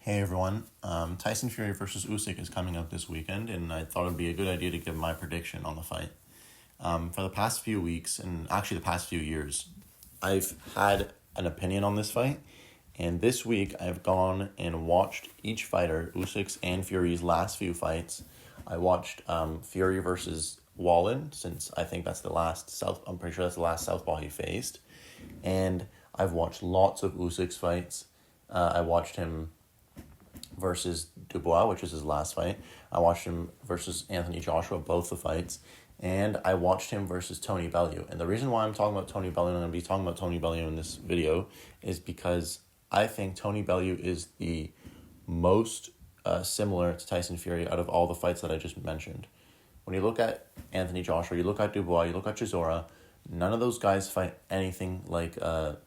Hey everyone, Tyson Fury versus Usyk is coming up this weekend, and I thought it'd be a good idea to give my prediction on the fight. For the past few weeks, and actually the past few years, I've had an opinion on this fight, and this week I've gone and watched each fighter, Usyk's and Fury's last few fights. I watched Fury versus Wallin, since I think that's the last I'm pretty sure that's the last southpaw he faced, and I've watched lots of Usyk's fights. I watched him versus Dubois, which is his last fight. I watched him versus Anthony Joshua, both the fights. And I watched him versus Tony Bellew. And the reason why I'm talking about Tony Bellew, and I'm going to be talking about Tony Bellew in this video, is because I think Tony Bellew is the most similar to Tyson Fury out of all the fights that I just mentioned. When you look at Anthony Joshua, you look at Dubois, you look at Chisora, none of those guys fight anything like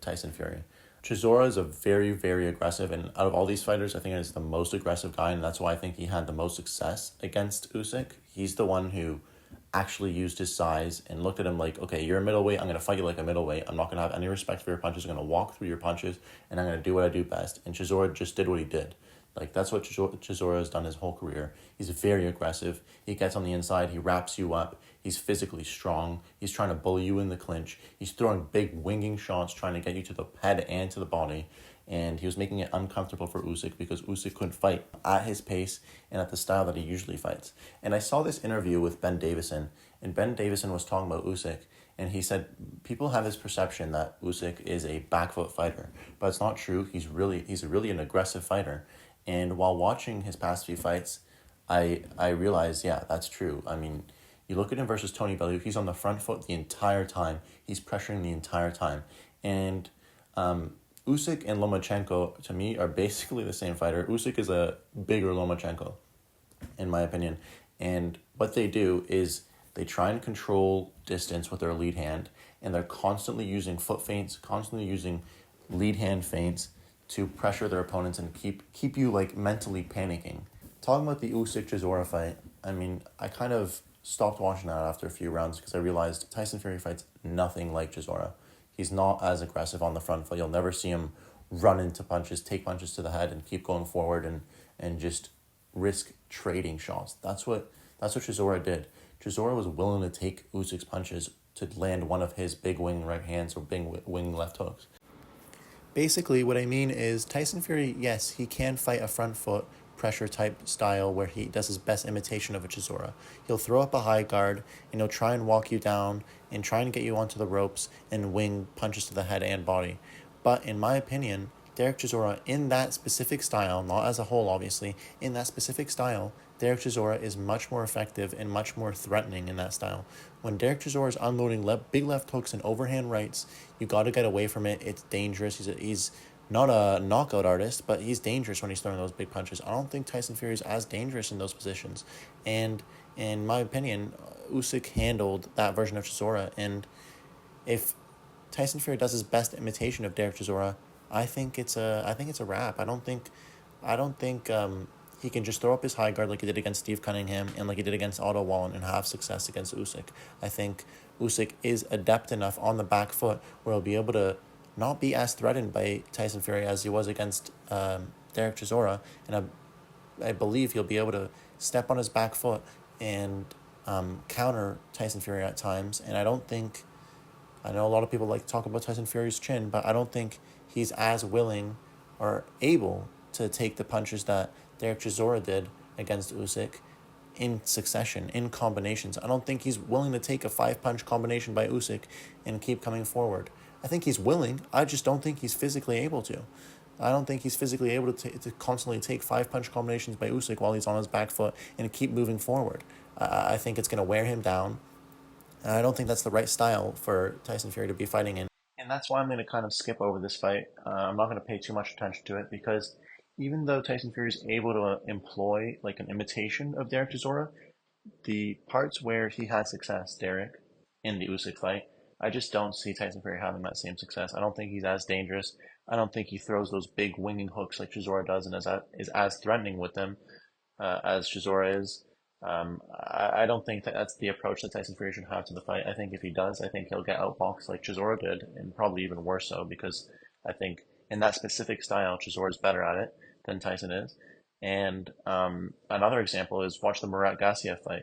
Tyson Fury. Chisora is a very, very aggressive, and out of all these fighters, I think he's the most aggressive guy, and that's why I think he had the most success against Usyk. He's the one who actually used his size and looked at him like, okay, you're a middleweight, I'm going to fight you like a middleweight. I'm not going to have any respect for your punches. I'm going to walk through your punches, and I'm going to do what I do best. And Chisora just did what he did. Like, that's what Chisora has done his whole career. He's very aggressive. He gets on the inside. He wraps you up. He's physically strong. He's trying to bully you in the clinch. He's throwing big winging shots, trying to get you to the head and to the body. And he was making it uncomfortable for Usyk because Usyk couldn't fight at his pace and at the style that he usually fights. And I saw this interview with Ben Davison, and Ben Davison was talking about Usyk, and he said people have this perception that Usyk is a back foot fighter, but it's not true. He's really an aggressive fighter. And while watching his past few fights, I realized, yeah, that's true. I mean, you look at him versus Tony Bellew, he's on the front foot the entire time. He's pressuring the entire time. And Usyk and Lomachenko, to me, are basically the same fighter. Usyk is a bigger Lomachenko, in my opinion. And what they do is they try and control distance with their lead hand, and they're constantly using foot feints, constantly using lead hand feints to pressure their opponents and keep you like mentally panicking. Talking about the Usyk-Chisora fight, I mean, I kind of stopped watching that after a few rounds because I realized Tyson Fury fights nothing like Chisora. He's not as aggressive on the front foot. You'll never see him run into punches, take punches to the head, and keep going forward and just risk trading shots. That's what Chisora did. Chisora was willing to take Usyk's punches to land one of his big wing right hands or big wing left hooks. Basically, what I mean is Tyson Fury, yes, he can fight a front foot pressure type style where he does his best imitation of a Chisora. He'll throw up a high guard and he'll try and walk you down and try and get you onto the ropes and wing punches to the head and body. But in my opinion, Derek Chisora, in that specific style, not as a whole obviously, in that specific style, Derek Chisora is much more effective and much more threatening in that style. When Derek Chisora is unloading big left hooks and overhand rights, you got to get away from it. It's dangerous. He's not a knockout artist, but he's dangerous when he's throwing those big punches. I don't think Tyson Fury is as dangerous in those positions. And in my opinion, Usyk handled that version of Chisora. And if Tyson Fury does his best imitation of Derek Chisora, I think it's a wrap. I don't think he can just throw up his high guard like he did against Steve Cunningham and like he did against Otto Wallin and have success against Usyk. I think Usyk is adept enough on the back foot where he'll be able to not be as threatened by Tyson Fury as he was against Derek Chisora, and I believe he'll be able to step on his back foot and counter Tyson Fury at times. And I know a lot of people like to talk about Tyson Fury's chin, but I don't think he's as willing or able to take the punches that Derek Chisora did against Usyk in succession, in combinations. I don't think he's willing to take a 5-punch combination by Usyk and keep coming forward. I think he's willing. I just don't think he's physically able to. I don't think he's physically able to constantly take 5-punch combinations by Usyk while he's on his back foot and keep moving forward. I think it's going to wear him down. And I don't think that's the right style for Tyson Fury to be fighting in. And that's why I'm going to kind of skip over this fight. I'm not going to pay too much attention to it because even though Tyson Fury is able to employ like an imitation of Derek Chisora, the parts where he had success, Derek, in the Usyk fight, I just don't see Tyson Fury having that same success. I don't think he's as dangerous. I don't think he throws those big winging hooks like Chisora does and is as threatening with them as Chisora is. I don't think that's the approach that Tyson Fury should have to the fight. I think if he does, I think he'll get outboxed like Chisora did, and probably even worse so because I think in that specific style, Chisora is better at it. than Tyson is. And another example is watch the Murat Gassiev fight.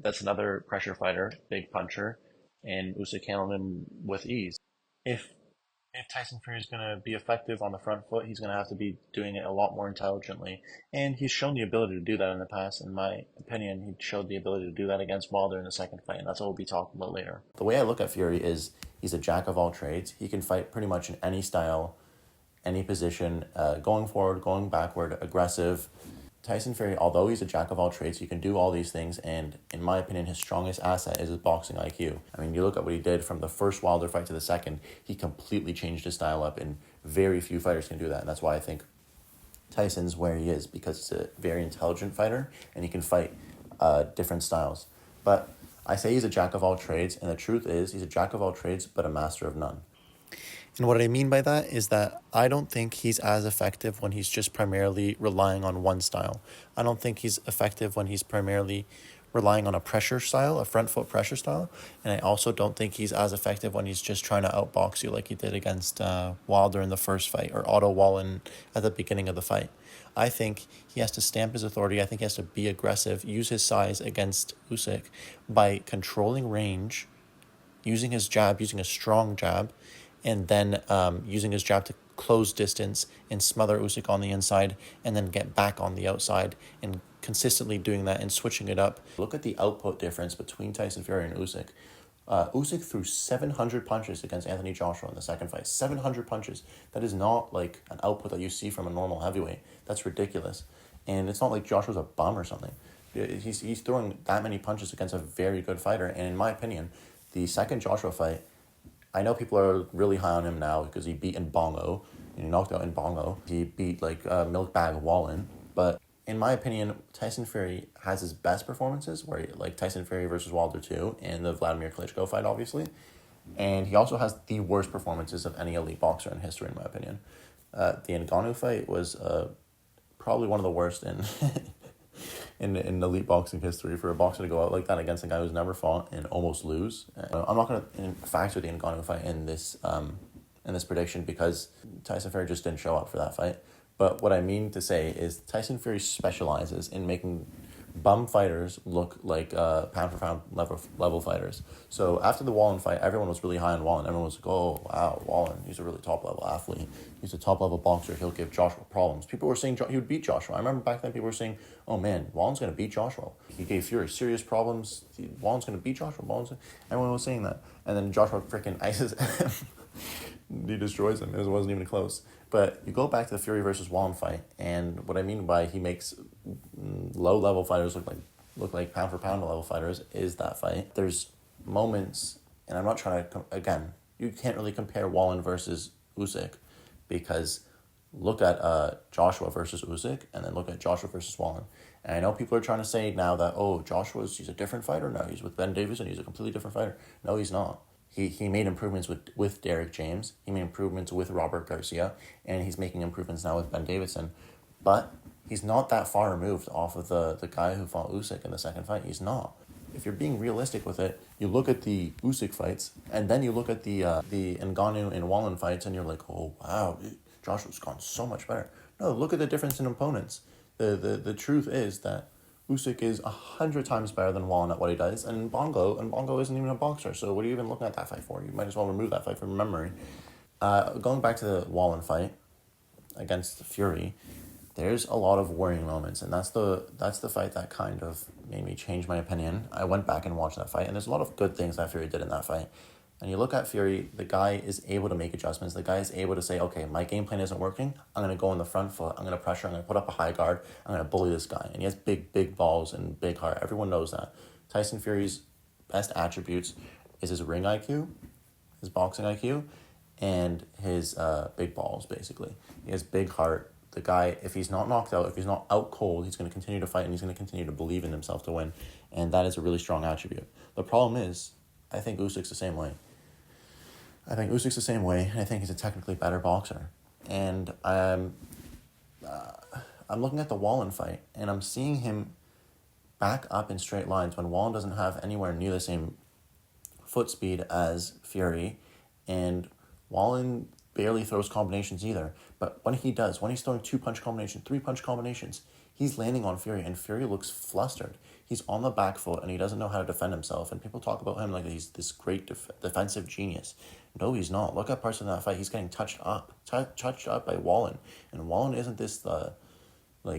That's another pressure fighter, big puncher, and Usyk handled him with ease. If if Tyson Fury is going to be effective on the front foot, he's going to have to be doing it a lot more intelligently. And he's shown the ability to do that in the past. In my opinion, he showed the ability to do that against Wilder in the second fight, and that's what we'll be talking about later. The way I look at Fury is he's a jack of all trades. He can fight pretty much in any style, any position, going forward, going backward, aggressive. Tyson Fury, although he's a jack of all trades, he can do all these things, and in my opinion, his strongest asset is his boxing IQ. I mean, you look at what he did from the first Wilder fight to the second, he completely changed his style up, and very few fighters can do that, and that's why I think Tyson's where he is, because he's a very intelligent fighter, and he can fight different styles. But I say he's a jack of all trades, and the truth is, he's a jack of all trades, but a master of none. And what I mean by that is that I don't think he's as effective when he's just primarily relying on one style. I don't think he's effective when he's primarily relying on a pressure style, a front foot pressure style. And I also don't think he's as effective when he's just trying to outbox you like he did against Wilder in the first fight, or Otto Wallin at the beginning of the fight. I think he has to stamp his authority. I think he has to be aggressive, use his size against Usyk by controlling range, using his jab, using a strong jab, and then using his jab to close distance and smother Usyk on the inside, and then get back on the outside, and consistently doing that and switching it up. Look at the output difference between Tyson Fury and Usyk. Usyk threw 700 punches against Anthony Joshua in the second fight. 700 punches. That is not like an output that you see from a normal heavyweight. That's ridiculous. And it's not like Joshua's a bum or something. He's throwing that many punches against a very good fighter. And in my opinion, the second Joshua fight, I know people are really high on him now because he beat Bongo. He knocked out Bongo. He beat milkbag Wallin. But in my opinion, Tyson Fury has his best performances, where like Tyson Fury versus Wilder 2 and the Vladimir Klitschko fight, obviously. And he also has the worst performances of any elite boxer in history, in my opinion. The Ngannou fight was probably one of the worst in in elite boxing history, for a boxer to go out like that against a guy who's never fought and almost lose. I'm not going to factor the Ngannou fight in this prediction, because Tyson Fury just didn't show up for that fight. But what I mean to say is Tyson Fury specializes in making bum fighters look like pound for pound level fighters. So after the Wallin fight, everyone was really high on Wallin. Everyone was like, oh, wow, Wallin, he's a really top level athlete. He's a top level boxer. He'll give Joshua problems. People were saying he would beat Joshua. I remember back then people were saying, oh man, Wallin's going to beat Joshua. He gave Fury serious problems. Wallin's going to beat Joshua. Everyone was saying that. And then Joshua freaking ices him. He destroys him. It wasn't even close. But you go back to the Fury versus Wallin fight, and what I mean by he makes low level fighters look like pound for pound level fighters is that fight. There's moments, and I'm not trying to again. You can't really compare Wallin versus Usyk, because look at Joshua versus Usyk, and then look at Joshua versus Wallin. And I know people are trying to say now that, oh, he's a different fighter. No, he's with Ben Davison. He's a completely different fighter. No, he's not. He made improvements with Derek James. He made improvements with Robert Garcia, and he's making improvements now with Ben Davison. But he's not that far removed off of the guy who fought Usyk in the second fight. He's not. If you're being realistic with it, you look at the Usyk fights, and then you look at the Ngannou and Wallin fights, and you're like, oh, wow, Joshua's gone so much better. No, look at the difference in opponents. The truth is that Usyk is 100 times better than Wallin at what he does, and Bongo isn't even a boxer, so what are you even looking at that fight for? You might as well remove that fight from memory. Going back to the Wallin fight against Fury, there's a lot of worrying moments, and that's the fight that kind of made me change my opinion. I went back and watched that fight, and there's a lot of good things that Fury did in that fight. And you look at Fury, the guy is able to make adjustments. The guy is able to say, okay, my game plan isn't working. I'm going to go on the front foot. I'm going to pressure. I'm going to put up a high guard. I'm going to bully this guy. And he has big balls and big heart. Everyone knows that. Tyson Fury's best attributes is his ring IQ, his boxing IQ, and his big balls, basically. He has big heart. The guy, if he's not knocked out, if he's not out cold, he's going to continue to fight, and he's going to continue to believe in himself to win. And that is a really strong attribute. The problem is, I think Usyk's the same way. And I think he's a technically better boxer. And I'm looking at the Wallin fight, and I'm seeing him back up in straight lines when Wallin doesn't have anywhere near the same foot speed as Fury. And Wallin barely throws combinations either. But when he does, when he's throwing 2-punch combinations, 3-punch combinations, he's landing on Fury, and Fury looks flustered. He's on the back foot, and he doesn't know how to defend himself. And people talk about him like he's this great defensive genius. No, he's not. Look at parts of that fight. He's getting touched up by Wallin. And Wallin isn't this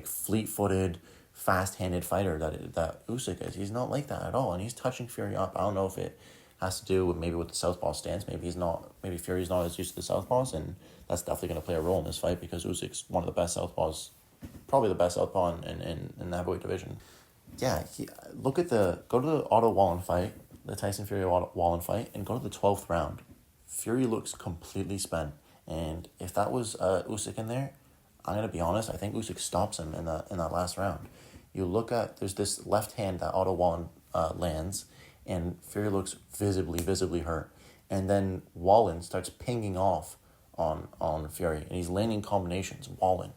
fleet-footed, fast-handed fighter that Usyk is. He's not like that at all, and he's touching Fury up. I don't know if it has to do with the southpaw stance. Maybe Fury's not as used to the southpaws, and that's definitely going to play a role in this fight because Usyk's one of the best southpaws, probably the best southpaw in the heavyweight division. Yeah, go to the Otto Wallin fight, the Tyson Fury Wallin fight, and go to the 12th round. Fury looks completely spent, and if that was Usyk in there, I'm gonna be honest, I think Usyk stops him in that last round. You look at, there's this left hand that Otto Wallin lands, and Fury looks visibly hurt, and then Wallin starts pinging off on Fury, and he's landing combinations. Wallin,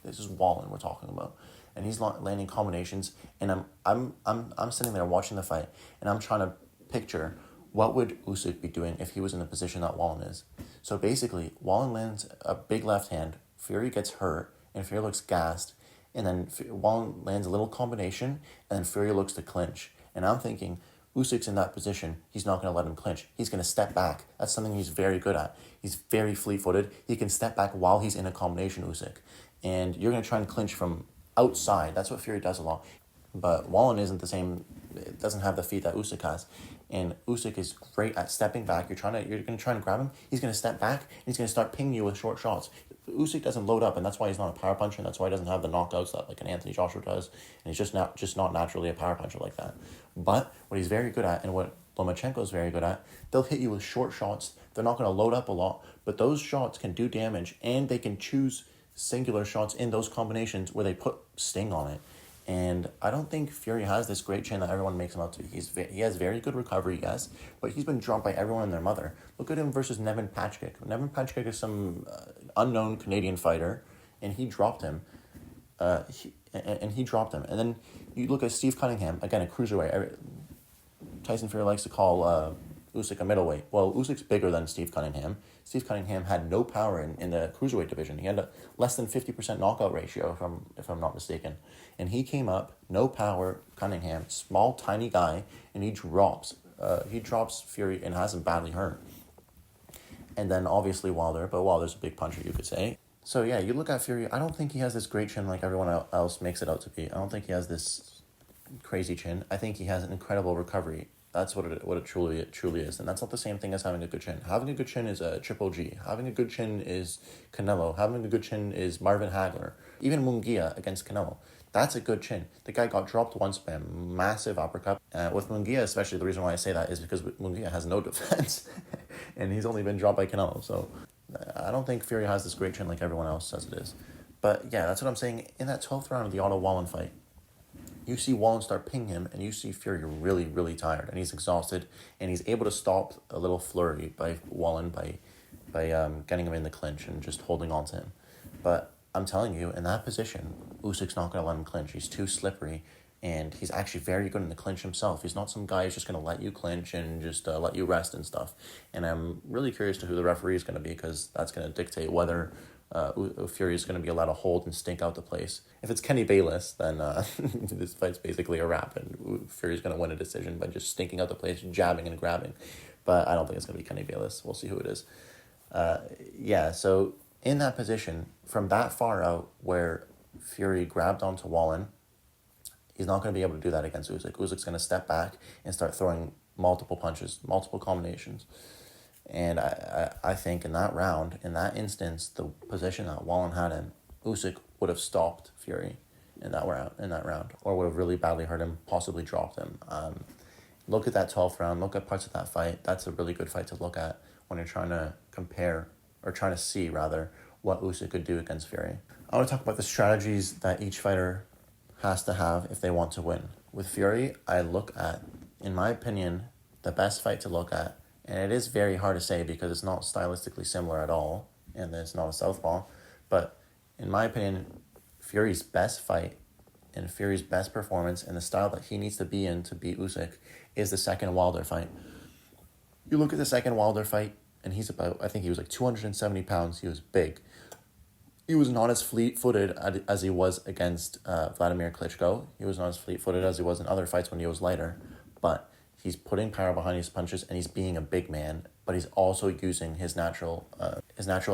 this is Wallin we're talking about, and he's landing combinations, and I'm sitting there watching the fight, and I'm trying to picture what would Usyk be doing if he was in the position that Wallin is. So basically, Wallin lands a big left hand, Fury gets hurt, and Fury looks gassed, and then Wallin lands a little combination, and then Fury looks to clinch. And I'm thinking, Usyk's in that position, he's not going to let him clinch. He's going to step back. That's something he's very good at. He's very fleet-footed. He can step back while he's in a combination, Usyk. And you're going to try and clinch from outside. That's what Fury does a lot. But Wallin isn't the same, doesn't have the feet that Usyk has. And Usyk is great at stepping back. You're going to try and grab him. He's going to step back, and he's going to start pinging you with short shots. Usyk doesn't load up, and that's why he's not a power puncher, and that's why he doesn't have the knockouts that like an Anthony Joshua does. And he's just not naturally a power puncher like that. But what he's very good at, and what Lomachenko is very good at, they'll hit you with short shots. They're not going to load up a lot, but those shots can do damage, and they can choose singular shots in those combinations where they put sting on it. And I don't think Fury has this great chin that everyone makes him out to be. He has very good recovery, yes, but he's been dropped by everyone and their mother. Look at him versus Nevin Pachkic. Nevin Pachkic is some unknown Canadian fighter, and he dropped him. And then you look at Steve Cunningham, again, a cruiserweight. Tyson Fury likes to call Usyk a middleweight. Well, Usyk's bigger than Steve Cunningham. Steve Cunningham had no power in the cruiserweight division. He had a less than 50% knockout ratio, if I'm not mistaken. And he came up, no power, Cunningham, small, tiny guy, and he drops Fury and has him badly hurt. And then obviously Wilder's a big puncher, you could say. So yeah, you look at Fury, I don't think he has this great chin like everyone else makes it out to be. I don't think he has this crazy chin. I think he has an incredible recovery. That's what it truly is. And that's not the same thing as having a good chin. Having a good chin is a Triple G. Having a good chin is Canelo. Having a good chin is Marvin Hagler. Even Munguia against Canelo. That's a good chin. The guy got dropped once by a massive uppercut. With Munguia, especially, the reason why I say that is because Munguia has no defense. And he's only been dropped by Canelo. So I don't think Fury has this great chin like everyone else says it is. But yeah, that's what I'm saying. In that 12th round of the Otto Wallin fight, you see Wallin start pinging him, and you see Fury really tired, and he's exhausted, and he's able to stop a little flurry by Wallin by getting him in the clinch and just holding on to him. But I'm telling you, in that position, Usyk's not going to let him clinch. He's too slippery, and he's actually very good in the clinch himself. He's not some guy who's just going to let you clinch and just let you rest and stuff. And I'm really curious to who the referee is going to be, because that's going to dictate whether Fury is going to be allowed to hold and stink out the place. If it's Kenny Bayless, then this fight's basically a wrap, and Fury's going to win a decision by just stinking out the place, jabbing and grabbing. But I don't think it's going to be Kenny Bayless. We'll see who it is. So in that position, from that far out where Fury grabbed onto Wallin, he's not going to be able to do that against Usyk. Usyk's going to step back and start throwing multiple punches, multiple combinations. And I think in that round, in that instance, the position that Wallin had him, Usyk would have stopped Fury in that round, or would have really badly hurt him, possibly dropped him. Look at that 12th round, look at parts of that fight. That's a really good fight to look at when you're trying to compare, or trying to see, rather, what Usyk could do against Fury. I want to talk about the strategies that each fighter has to have if they want to win. With Fury, I look at, in my opinion, the best fight to look at, and it is very hard to say because it's not stylistically similar at all, and it's not a southpaw, but in my opinion, Fury's best fight and Fury's best performance and the style that he needs to be in to beat Usyk is the second Wilder fight. You look at the second Wilder fight, and he's about, I think he was like 270 pounds. He was big. He was not as fleet-footed as he was against Vladimir Klitschko. He was not as fleet-footed as he was in other fights when he was lighter, but he's putting power behind his punches and he's being a big man, but he's also using his natural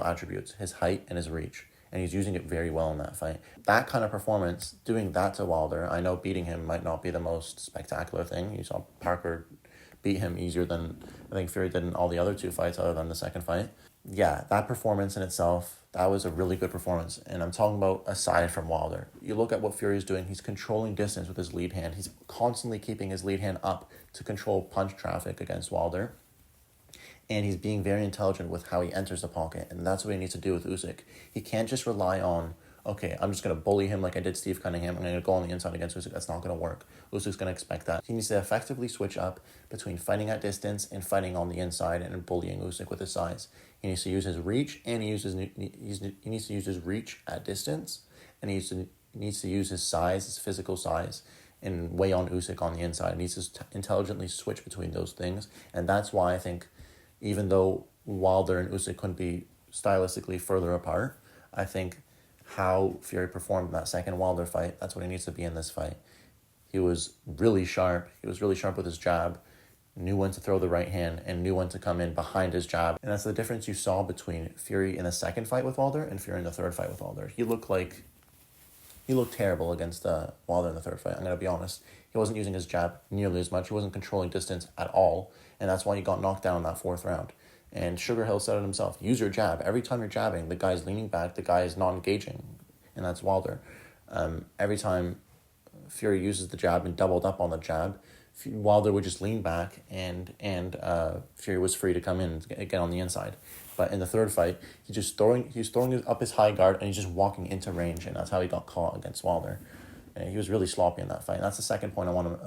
attributes, his height and his reach, and he's using it very well in that fight. That kind of performance, doing that to Wilder, I know beating him might not be the most spectacular thing. You saw Parker beat him easier than I think Fury did in all the other two fights other than the second fight. Yeah, that performance in itself, that was a really good performance. And I'm talking about aside from Wilder. You look at what Fury is doing, he's controlling distance with his lead hand. He's constantly keeping his lead hand up to control punch traffic against Wilder. And he's being very intelligent with how he enters the pocket. And that's what he needs to do with Usyk. He can't just rely on, okay, I'm just going to bully him like I did Steve Cunningham. I'm going to go on the inside against Usyk. That's not going to work. Usyk's going to expect that. He needs to effectively switch up between fighting at distance and fighting on the inside and bullying Usyk with his size. He needs to use his reach, and he needs to use his reach at distance, and he needs to use his size, his physical size, and weigh on Usyk on the inside. He needs to intelligently switch between those things, and that's why I think, even though Wilder and Usyk couldn't be stylistically further apart, I think how Fury performed in that second Wilder fight, that's what he needs to be in this fight. He was really sharp. He was really sharp with his jab, knew when to throw the right hand, and knew when to come in behind his jab. And that's the difference you saw between Fury in the second fight with Wilder and Fury in the third fight with Wilder. He looked terrible against Wilder in the third fight. I'm going to be honest. He wasn't using his jab nearly as much. He wasn't controlling distance at all. And that's why he got knocked down in that fourth round. And Sugar Hill said it himself. Use your jab. Every time you're jabbing, the guy's leaning back, the guy is not engaging. And that's Wilder. Every time Fury uses the jab and doubled up on the jab, Wilder would just lean back and Fury was free to come in and get on the inside. But in the third fight, he's throwing up his high guard and he's just walking into range, and that's how he got caught against Wilder. And he was really sloppy in that fight. And that's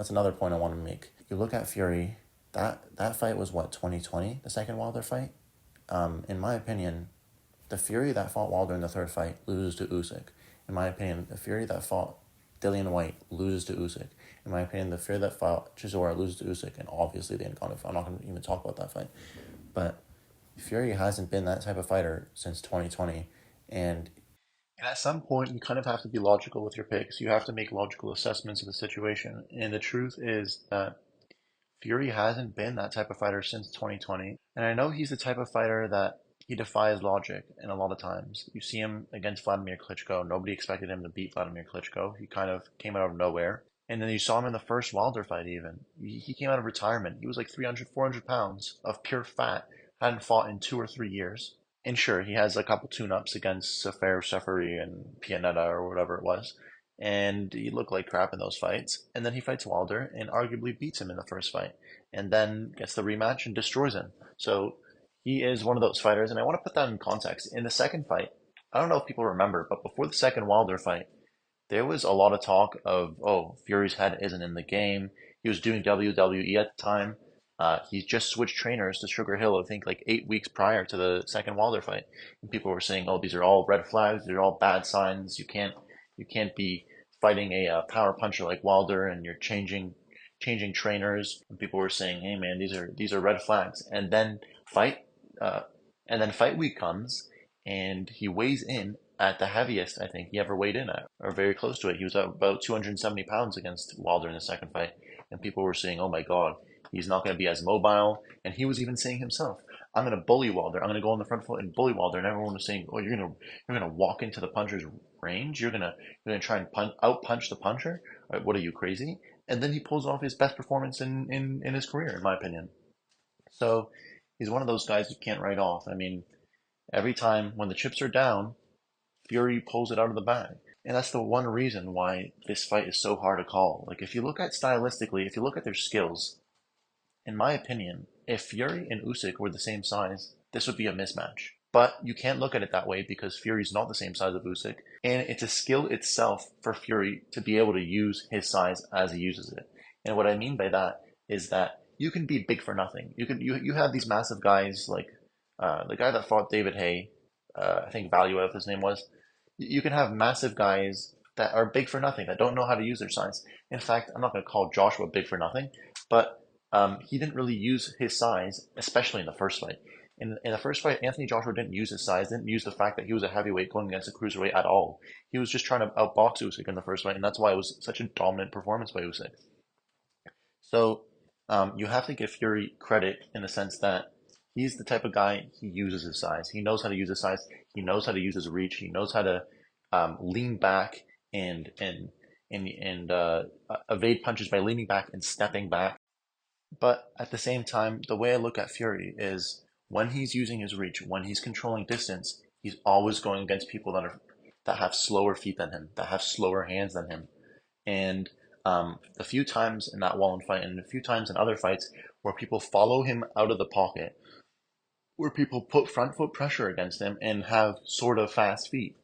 another point I want to make. You look at Fury, that fight was what, 2020, the second Wilder fight? In my opinion, the Fury that fought Wilder in the third fight loses to Usyk. In my opinion, the Fury that fought Dillian White loses to Usyk. In my opinion, the Fury that fought Chisora loses to Usyk, and obviously the Ngannou. I'm not going to even talk about that fight. But Fury hasn't been that type of fighter since 2020. And at some point, you kind of have to be logical with your picks. You have to make logical assessments of the situation. And the truth is that Fury hasn't been that type of fighter since 2020. And I know he's the type of fighter that he defies logic, and a lot of times. You see him against Vladimir Klitschko. Nobody expected him to beat Vladimir Klitschko. He kind of came out of nowhere. And then you saw him in the first Wilder fight even. He came out of retirement. He was like 300, 400 pounds of pure fat. Hadn't fought in 2 or 3 years. And sure, he has a couple tune-ups against Safari and Pianetta or whatever it was. And he looked like crap in those fights. And then he fights Wilder and arguably beats him in the first fight. And then gets the rematch and destroys him. So he is one of those fighters. And I want to put that in context. In the second fight, I don't know if people remember, but before the second Wilder fight, there was a lot of talk of, oh, Fury's head isn't in the game. He was doing WWE at the time. He just switched trainers to Sugar Hill, I think, like 8 weeks prior to the second Wilder fight. And people were saying, oh, these are all red flags. They're all bad signs. You can't be fighting a power puncher like Wilder, and you're changing trainers. And people were saying, hey, man, these are red flags. And then fight week comes, and he weighs in at the heaviest I think he ever weighed in at, or very close to it. He was at about 270 pounds against Wilder in the second fight, and people were saying, oh my God, he's not going to be as mobile. And he was even saying himself, I'm going to bully Wilder. I'm going to go on the front foot and bully Wilder. And everyone was saying, oh, you're going to walk into the puncher's range? You're going to try and out punch the puncher? What are you, crazy? And then he pulls off his best performance in his career, in my opinion. So he's one of those guys you can't write off. I mean, every time when the chips are down, Fury pulls it out of the bag. And that's the one reason why this fight is so hard to call. Like, if you look at stylistically, if you look at their skills, in my opinion, if Fury and Usyk were the same size, this would be a mismatch. But you can't look at it that way because Fury's not the same size of Usyk. And it's a skill itself for Fury to be able to use his size as he uses it. And what I mean by that is that you can be big for nothing. You have these massive guys like the guy that fought David Haye, I think Valuev his name was. You can have massive guys that are big for nothing, that don't know how to use their size. In fact, I'm not going to call Joshua big for nothing, but he didn't really use his size, especially in the first fight. In the first fight, Anthony Joshua didn't use his size, didn't use the fact that he was a heavyweight going against a cruiserweight at all. He was just trying to outbox Usyk in the first fight, and that's why it was such a dominant performance by Usyk. So you have to give Fury credit in the sense that he's the type of guy, he uses his size. He knows how to use his size. He knows how to use his reach. He knows how to lean back and evade punches by leaning back and stepping back. But at the same time, the way I look at Fury is when he's using his reach, when he's controlling distance, he's always going against people that have slower feet than him, that have slower hands than him. And a few times in that Wallin fight and a few times in other fights where people follow him out of the pocket, where people put front foot pressure against him and have sort of fast feet,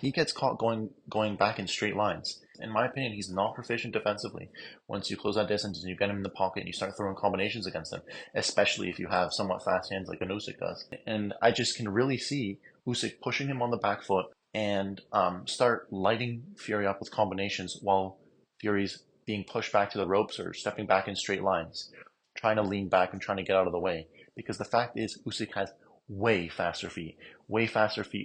he gets caught going back in straight lines. In my opinion, he's not proficient defensively. Once you close that distance and you get him in the pocket and you start throwing combinations against him, especially if you have somewhat fast hands like an Usyk does. And I just can really see Usyk pushing him on the back foot and start lighting Fury up with combinations while Fury's being pushed back to the ropes or stepping back in straight lines, trying to lean back and trying to get out of the way. Because the fact is, Usyk has way faster feet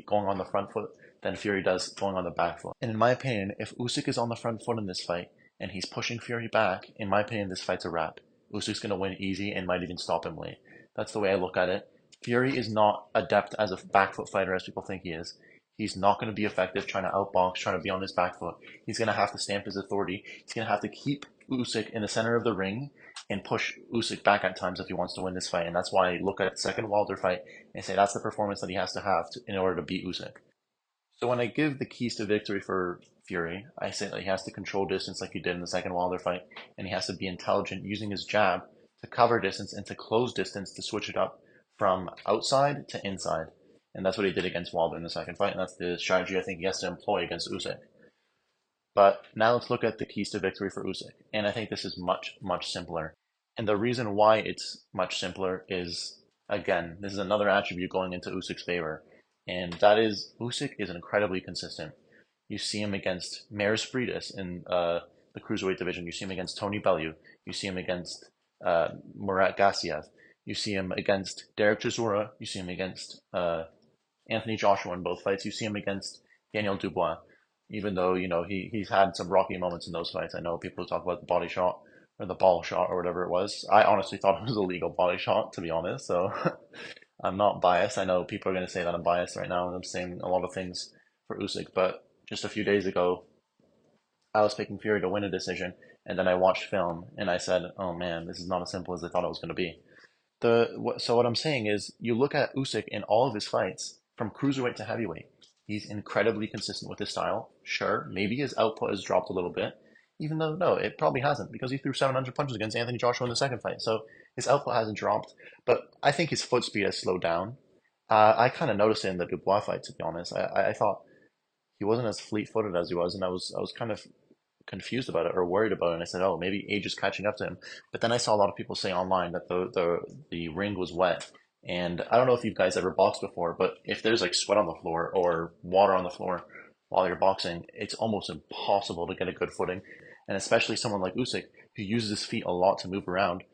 going on the front foot than Fury does going on the back foot. And in my opinion, if Usyk is on the front foot in this fight and he's pushing Fury back, in my opinion, this fight's a wrap. Usyk's going to win easy and might even stop him late. That's the way I look at it. Fury is not adept as a back foot fighter as people think he is. He's not going to be effective trying to outbox, trying to be on his back foot. He's going to have to stamp his authority. He's going to have to keep Usyk in the center of the ring and push Usyk back at times if he wants to win this fight. And that's why I look at the second Wilder fight and say that's the performance that he has to have in order to beat Usyk. So when I give the keys to victory for Fury, I say that he has to control distance like he did in the second Wilder fight, and he has to be intelligent using his jab to cover distance and to close distance to switch it up from outside to inside. And that's what he did against Wilder in the second fight, and that's the strategy I think he has to employ against Usyk. But now let's look at the keys to victory for Usyk, and I think this is much, much simpler. And the reason why it's much simpler is, again, this is another attribute going into Usyk's favor, and that is Usyk is incredibly consistent. You see him against Maris Freitas in the cruiserweight division. You see him against Tony Bellew. You see him against Murat Gassiev. You see him against Derek Chisora. You see him against Anthony Joshua in both fights. You see him against Daniel Dubois, even though he's had some rocky moments in those fights. I know people talk about the body shot or the ball shot or whatever it was. I honestly thought it was a legal body shot, to be honest. So I'm not biased. I know people are going to say that I'm biased right now, and I'm saying a lot of things for Usyk. But just a few days ago, I was picking Fury to win a decision, and then I watched film, and I said, "Oh man, this is not as simple as I thought it was going to be." So what I'm saying is, you look at Usyk in all of his fights, from cruiserweight to heavyweight. He's incredibly consistent with his style. Sure, maybe his output has dropped a little bit, even though, no, it probably hasn't, because he threw 700 punches against Anthony Joshua in the second fight. So his output hasn't dropped, but I think his foot speed has slowed down. I kind of noticed it in the Dubois fight, to be honest. I thought he wasn't as fleet-footed as he was, and I was kind of confused about it or worried about it. And I said, oh, maybe age is catching up to him. But then I saw a lot of people say online that the ring was wet. And I don't know if you guys ever boxed before, but if there's like sweat on the floor or water on the floor while you're boxing, it's almost impossible to get a good footing. And especially someone like Usyk, who uses his feet a lot to move around,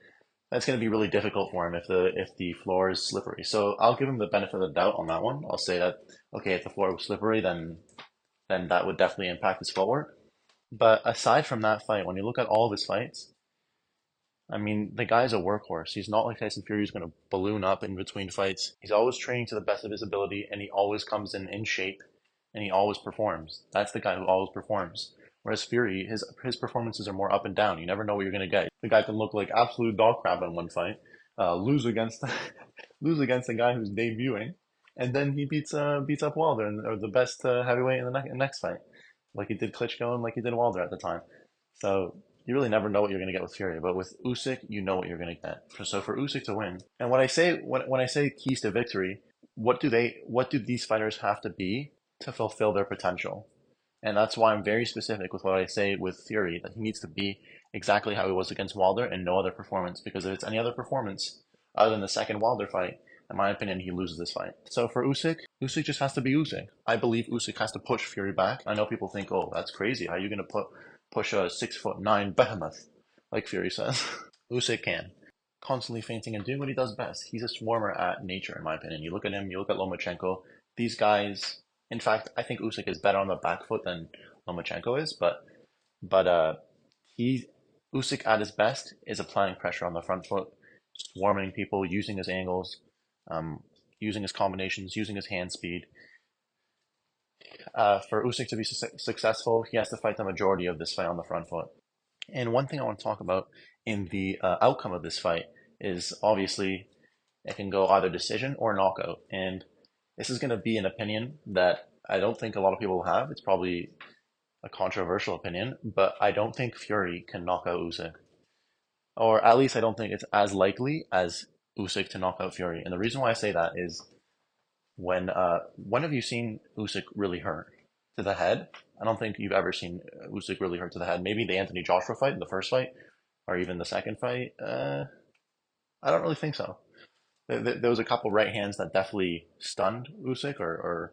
that's going to be really difficult for him if the floor is slippery. So I'll give him the benefit of the doubt on that one. I'll say that, okay, if the floor was slippery, then that would definitely impact his footwork. But aside from that fight, when you look at all of his fights, I mean, the guy's a workhorse. He's not like Tyson Fury who's going to balloon up in between fights. He's always training to the best of his ability, and he always comes in shape, and he always performs. That's the guy who always performs. Whereas Fury, his performances are more up and down. You never know what you're going to get. The guy can look like absolute dog crap in one fight, lose against a guy who's debuting, and then he beats up Wilder, or the best heavyweight in the next fight, like he did Klitschko and like he did Wilder at the time. So you really never know what you're going to get with Fury, but with Usyk, you know what you're going to get. So for Usyk to win, and when I say keys to victory, what do these fighters have to be to fulfill their potential? And that's why I'm very specific with what I say with Fury, that he needs to be exactly how he was against Wilder and no other performance. Because if it's any other performance other than the second Wilder fight, in my opinion, he loses this fight. So for Usyk just has to be Usyk. I believe Usyk has to push Fury back. I know people think, oh, that's crazy. How are you going to push a 6'9" behemoth, like Fury says? Usyk can. constantly feinting and doing what he does best. He's a swarmer at nature, in my opinion. You look at him, you look at Lomachenko. These guys, in fact, I think Usyk is better on the back foot than Lomachenko is, but he Usyk at his best is applying pressure on the front foot, swarming people, using his angles, um, using his combinations, using his hand speed. For Usyk to be successful, he has to fight the majority of this fight on the front foot. And one thing I want to talk about in the outcome of this fight is obviously it can go either decision or knockout. And this is going to be an opinion that I don't think a lot of people have. It's probably a controversial opinion, but I don't think Fury can knock out Usyk. Or at least I don't think it's as likely as Usyk to knock out Fury. And the reason why I say that is when have you seen Usyk really hurt to the head? I don't think you've ever seen Usyk really hurt to the head. Maybe the Anthony Joshua fight, the first fight, or even the second fight. I don't really think so. There was a couple right hands that definitely stunned Usyk,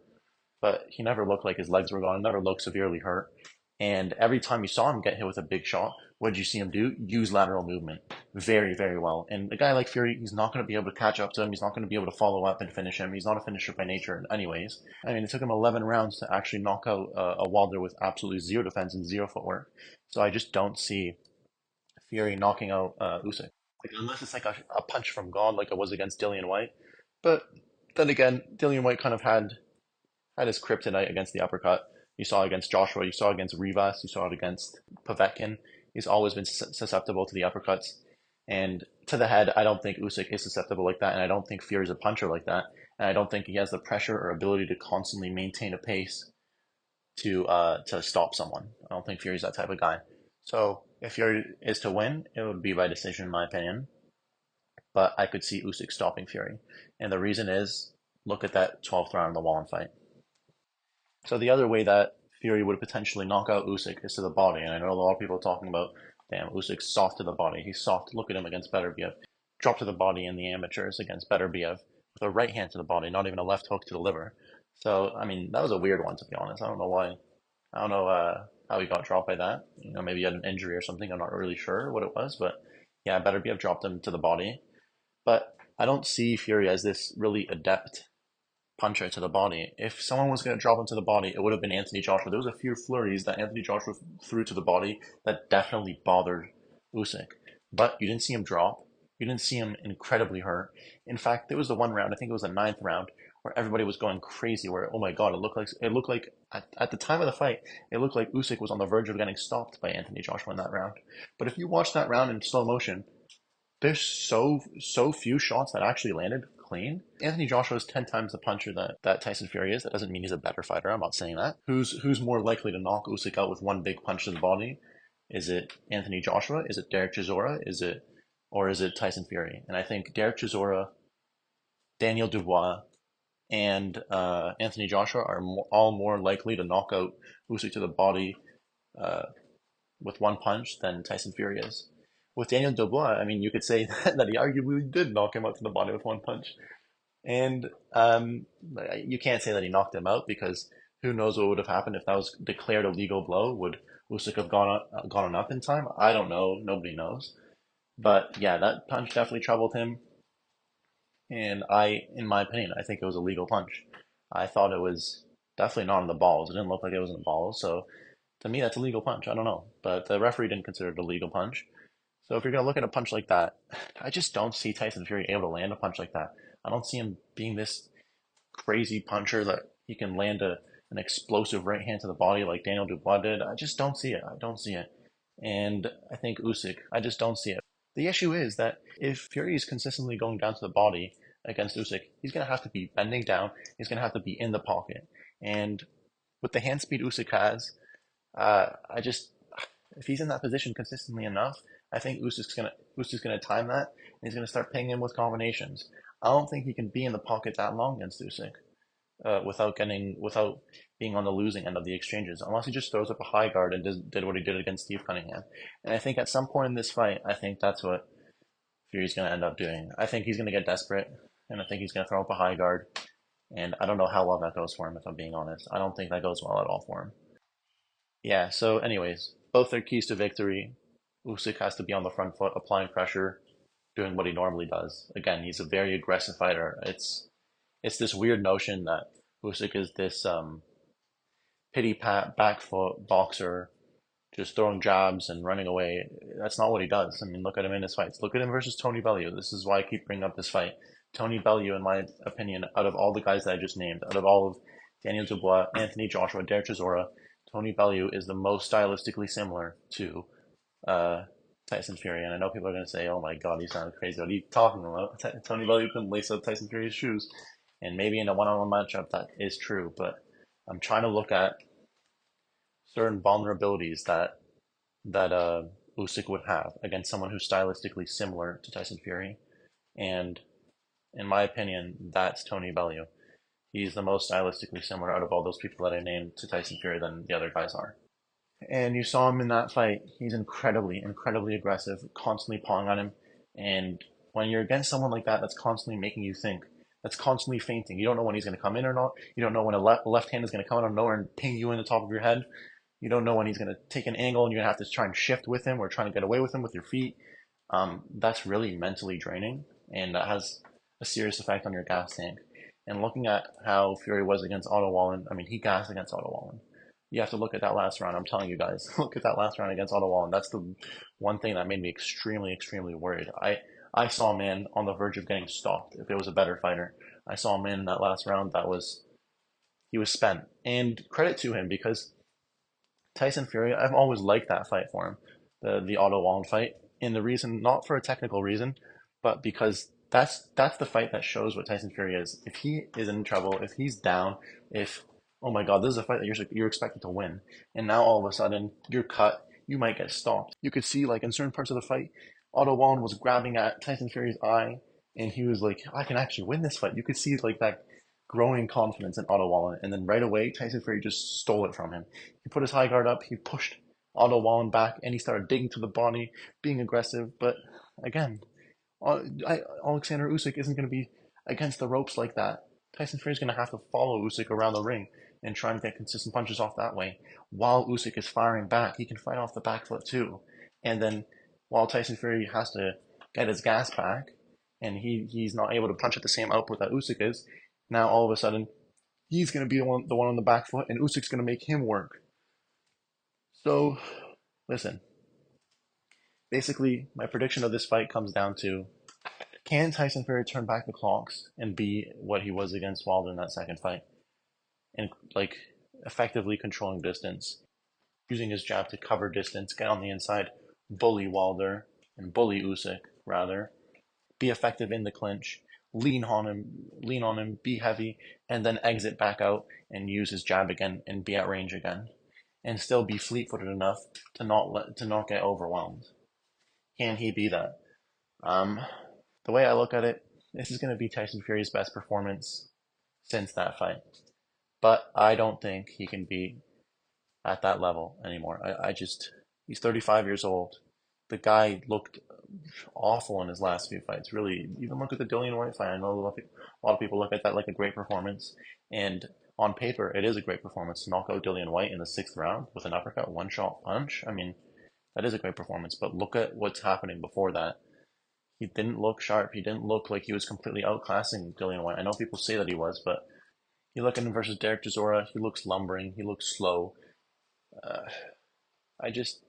but he never looked like his legs were gone. Never looked severely hurt. And every time you saw him get hit with a big shot, what did you see him do? Use lateral movement very, very well. And a guy like Fury, he's not going to be able to catch up to him. He's not going to be able to follow up and finish him. He's not a finisher by nature anyways. I mean, it took him 11 rounds to actually knock out a Wilder with absolutely zero defense and zero footwork. So I just don't see Fury knocking out Usyk. Like, unless it's like a punch from God like it was against Dillian White. But then again, Dillian White kind of had his kryptonite against the uppercut. You saw it against Joshua, you saw it against Rivas, you saw it against Povetkin. He's always been susceptible to the uppercuts. And to the head, I don't think Usyk is susceptible like that, and I don't think Fury's a puncher like that. And I don't think he has the pressure or ability to constantly maintain a pace to stop someone. I don't think Fury's that type of guy. So if Fury is to win, it would be by decision, in my opinion. But I could see Usyk stopping Fury. And the reason is, look at that 12th round of the Wallin fight. So the other way that Fury would potentially knock out Usyk is to the body. And I know a lot of people are talking about, damn, Usyk's soft to the body. He's soft. Look at him against Beterbiev. Drop to the body in the amateurs against Beterbiev with a right hand to the body, not even a left hook to the liver. So, I mean, that was a weird one, to be honest. I don't know why. I don't know how he got dropped by that. You know, maybe he had an injury or something. I'm not really sure what it was. But yeah, Beterbiev dropped him to the body. But I don't see Fury as this really adept puncher to the body. If someone was going to drop him to the body, it would have been Anthony Joshua. There was a few flurries that Anthony Joshua threw to the body that definitely bothered Usyk. But you didn't see him drop. You didn't see him incredibly hurt. In fact, there was the one round, I think it was the ninth round, where everybody was going crazy. Where, oh my God, it looked like at the time of the fight, it looked like Usyk was on the verge of getting stopped by Anthony Joshua in that round. But if you watch that round in slow motion, there's so few shots that actually landed clean. Anthony Joshua is 10 times the puncher that Tyson Fury is. That doesn't mean he's a better fighter. I'm not saying that. Who's more likely to knock Usyk out with one big punch to the body? Is it Anthony Joshua? Is it Derek Chisora? Is it Tyson Fury? And I think Derek Chisora, Daniel Dubois, and Anthony Joshua are all more likely to knock out Usyk to the body uh, with one punch than Tyson Fury is. With Daniel Dubois, I mean, you could say that he arguably did knock him out to the body with one punch. And you can't say that he knocked him out because who knows what would have happened if that was declared a legal blow? Would Usyk have gone up in time? I don't know. Nobody knows. But yeah, that punch definitely troubled him. And in my opinion, I think it was a legal punch. I thought it was definitely not in the balls. It didn't look like it was in the balls. So to me, that's a legal punch. I don't know. But the referee didn't consider it a legal punch. So if you're going to look at a punch like that, I just don't see Tyson Fury able to land a punch like that. I don't see him being this crazy puncher that he can land an explosive right hand to the body like Daniel Dubois did. I just don't see it. I don't see it. And I think Usyk, I just don't see it. The issue is that if Fury is consistently going down to the body against Usyk, he's going to have to be bending down. He's going to have to be in the pocket. And with the hand speed Usyk has, if he's in that position consistently enough, I think Usyk's gonna time that, and he's gonna start pinging him with combinations. I don't think he can be in the pocket that long against Usyk without being on the losing end of the exchanges, unless he just throws up a high guard and did what he did against Steve Cunningham. And I think at some point in this fight, I think that's what Fury's gonna end up doing. I think he's gonna get desperate, and I think he's gonna throw up a high guard. And I don't know how well that goes for him, if I'm being honest. I don't think that goes well at all for him. Yeah. So, anyways, both their keys to victory. Usyk has to be on the front foot, applying pressure, doing what he normally does. Again, he's a very aggressive fighter. It's this weird notion that Usyk is this pity pat back foot boxer just throwing jabs and running away. That's not what he does. I mean, look at him in his fights. Look at him versus Tony Bellew. This is why I keep bringing up this fight. Tony Bellew, in my opinion, out of all the guys that I just named, out of all of Daniel Dubois, Anthony Joshua, Derek Chisora, Tony Bellew is the most stylistically similar to Tyson Fury. And I know people are going to say, oh my God, he sounds crazy. What are you talking about? Tony Bellew couldn't lace up Tyson Fury's shoes. And maybe in a one-on-one matchup, that is true. But I'm trying to look at certain vulnerabilities that Usyk would have against someone who's stylistically similar to Tyson Fury. And in my opinion, that's Tony Bellew. He's the most stylistically similar out of all those people that I named to Tyson Fury than the other guys are. And you saw him in that fight. He's incredibly, incredibly aggressive, constantly pawing on him. And when you're against someone like that, that's constantly making you think, that's constantly feinting. You don't know when he's going to come in or not. You don't know when a left hand is going to come out of nowhere and ping you in the top of your head. You don't know when he's going to take an angle and you're going to have to try and shift with him or trying to get away with him with your feet. That's really mentally draining, and that has a serious effect on your gas tank. And looking at how Fury was against Otto Wallin, I mean, he gassed against Otto Wallin. You have to look at that last round. I'm telling you guys, look at that last round against Otto Wallin. That's the one thing that made me extremely, extremely worried. I saw a man on the verge of getting stopped if it was a better fighter. I saw a man in that last round he was spent. And credit to him, because Tyson Fury, I've always liked that fight for him, the Otto Wallin fight, and the reason, not for a technical reason, but because that's the fight that shows what Tyson Fury is. If he is in trouble, if he's down, if oh my God, this is a fight that you're expected to win, and now all of a sudden you're cut, you might get stopped. You could see like in certain parts of the fight, Otto Wallin was grabbing at Tyson Fury's eye, and he was like, I can actually win this fight. You could see like that growing confidence in Otto Wallin, and then right away Tyson Fury just stole it from him. He put his high guard up, he pushed Otto Wallin back, and he started digging to the body, being aggressive. But again, Oleksandr Usyk isn't going to be against the ropes like that. Tyson Fury is going to have to follow Usyk around the ring and try and get consistent punches off that way. While Usyk is firing back, he can fight off the back foot too. And then while Tyson Fury has to get his gas back, and he's not able to punch at the same output that Usyk is, now all of a sudden he's going to be the one on the back foot, and Usyk's going to make him work. So, listen. Basically, my prediction of this fight comes down to, can Tyson Fury turn back the clocks and be what he was against Wilder in that second fight? And like effectively controlling distance, using his jab to cover distance, get on the inside, bully Wilder, and bully Usyk, rather. Be effective in the clinch, lean on him, be heavy, and then exit back out and use his jab again and be at range again. And still be fleet-footed enough to not get overwhelmed. Can he be that? The way I look at it, this is going to be Tyson Fury's best performance since that fight. But I don't think he can be at that level anymore. He's 35 years old. The guy looked awful in his last few fights. Really, even look at the Dillian White fight. I know a lot of people look at that like a great performance. And on paper, it is a great performance to knock out Dillian White in the 6th round with an uppercut, one-shot punch. I mean, that is a great performance. But look at what's happening before that. He didn't look sharp. He didn't look like he was completely outclassing Dillian White. I know people say that he was, but you look at him versus Derek Chisora, he looks lumbering. He looks slow. Against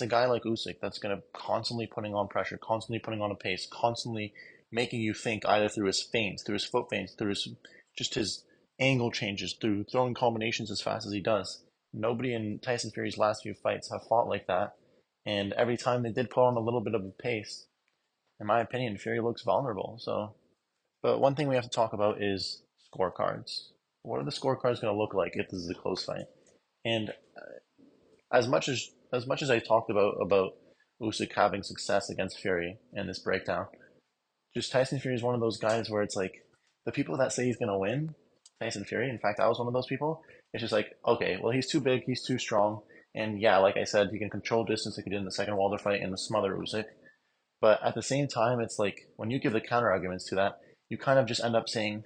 a guy like Usyk that's going to constantly putting on pressure, constantly putting on a pace, constantly making you think either through his feints, through his foot feints, through his angle changes, through throwing combinations as fast as he does. Nobody in Tyson Fury's last few fights have fought like that. And every time they did put on a little bit of a pace, in my opinion, Fury looks vulnerable. So, but one thing we have to talk about is scorecards. What are the scorecards going to look like if this is a close fight? And as much as I talked about Usyk having success against Fury in this breakdown, just Tyson Fury is one of those guys where it's like the people that say he's going to win, Tyson Fury, in fact, I was one of those people. It's just like, okay, well, he's too big, he's too strong. And yeah, like I said, he can control distance like he did in the second Wilder fight and the smother Usyk. But at the same time, it's like when you give the counter arguments to that, you kind of just end up saying,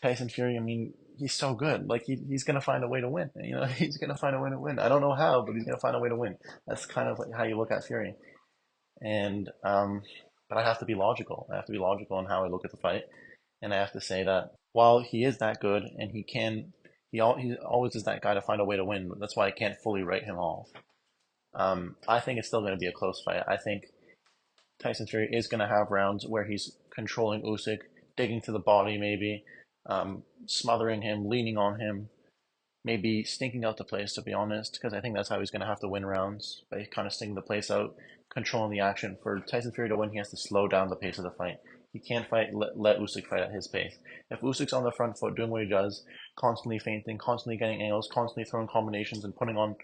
Tyson Fury, I mean, he's so good. Like he's gonna find a way to win. You know, he's gonna find a way to win. I don't know how, but he's gonna find a way to win. That's kind of like how you look at Fury. And but I have to be logical. I have to be logical in how I look at the fight, and I have to say that while he is that good and he always is that guy to find a way to win. That's why I can't fully write him off. I think it's still going to be a close fight. I think Tyson Fury is going to have rounds where he's controlling Usyk, digging to the body, maybe smothering him, leaning on him, maybe stinking out the place, to be honest, because I think that's how he's going to have to win rounds, by kind of stinking the place out, controlling the action. For Tyson Fury to win, he has to slow down the pace of the fight. He can't let Usyk fight at his pace. If Usyk's on the front foot doing what he does, constantly feinting, constantly getting angles, constantly throwing combinations and putting on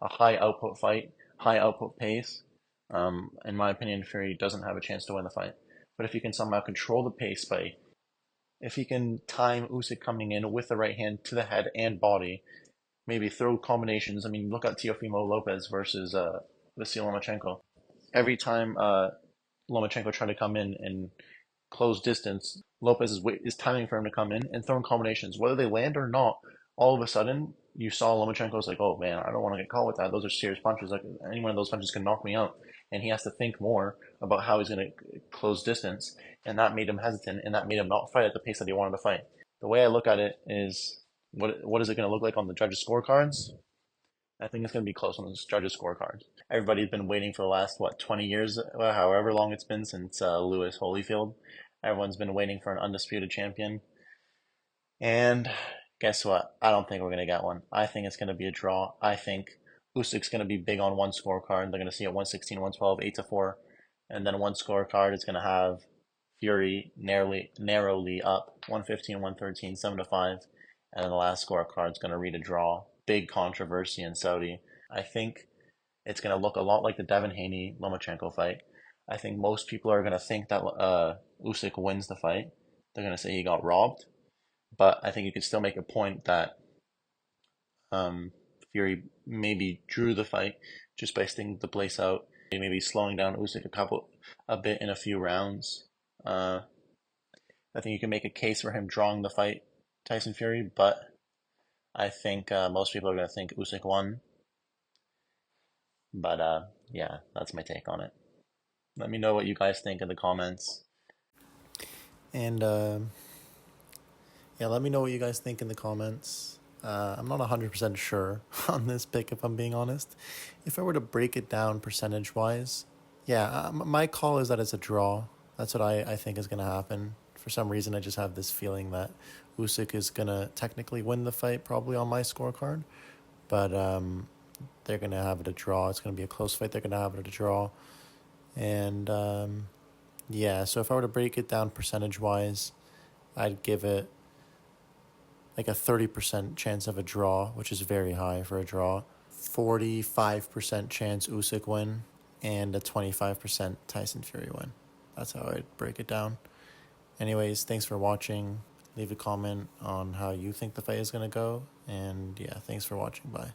a high output fight, high output pace, in my opinion, Fury doesn't have a chance to win the fight. But if he can somehow control the pace by, if he can time Usyk coming in with the right hand to the head and body, maybe throw combinations. I mean, look at Teofimo Lopez versus Vasyl Lomachenko. Every time Lomachenko tried to come in and close distance, Lopez is timing for him to come in and throwing combinations. Whether they land or not, all of a sudden, you saw Lomachenko's like, oh man, I don't want to get caught with that. Those are serious punches. Like, any one of those punches can knock me out. And he has to think more about how he's going to close distance. And that made him hesitant, and that made him not fight at the pace that he wanted to fight. The way I look at it is, what is it going to look like on the judges' scorecards? I think it's going to be close on the judges' scorecards. Everybody's been waiting for the last, 20 years, however long it's been since Lewis Holyfield. Everyone's been waiting for an undisputed champion. And guess what? I don't think we're going to get one. I think it's going to be a draw. I think Usyk's going to be big on one scorecard. They're going to see it 116, 112, 8-4. And then one scorecard is going to have Fury narrowly up 115, 113, 7-5. And then the last scorecard is going to read a draw. Big controversy in Saudi. I think it's going to look a lot like the Devin Haney Lomachenko fight. I think most people are going to think that Usyk wins the fight. They're going to say he got robbed. But I think you could still make a point that Fury maybe drew the fight just by stinging the place out, maybe slowing down Usyk a bit in a few rounds. I think you can make a case for him drawing the fight, Tyson Fury, but I think most people are going to think Usyk won. But yeah, that's my take on it. Let me know what you guys think in the comments. And yeah, let me know what you guys think in the comments. I'm not 100% sure on this pick, if I'm being honest. If I were to break it down percentage-wise, yeah, my call is that it's a draw. That's what I think is going to happen. For some reason, I just have this feeling that Usyk is going to technically win the fight, probably on my scorecard. But they're going to have it a draw. It's going to be a close fight. They're going to have it a draw. And yeah, so if I were to break it down percentage-wise, I'd give it like a 30% chance of a draw, which is very high for a draw. 45% chance Usyk win, and a 25% Tyson Fury win. That's how I'd break it down. Anyways, thanks for watching. Leave a comment on how you think the fight is going to go. And yeah, thanks for watching. Bye.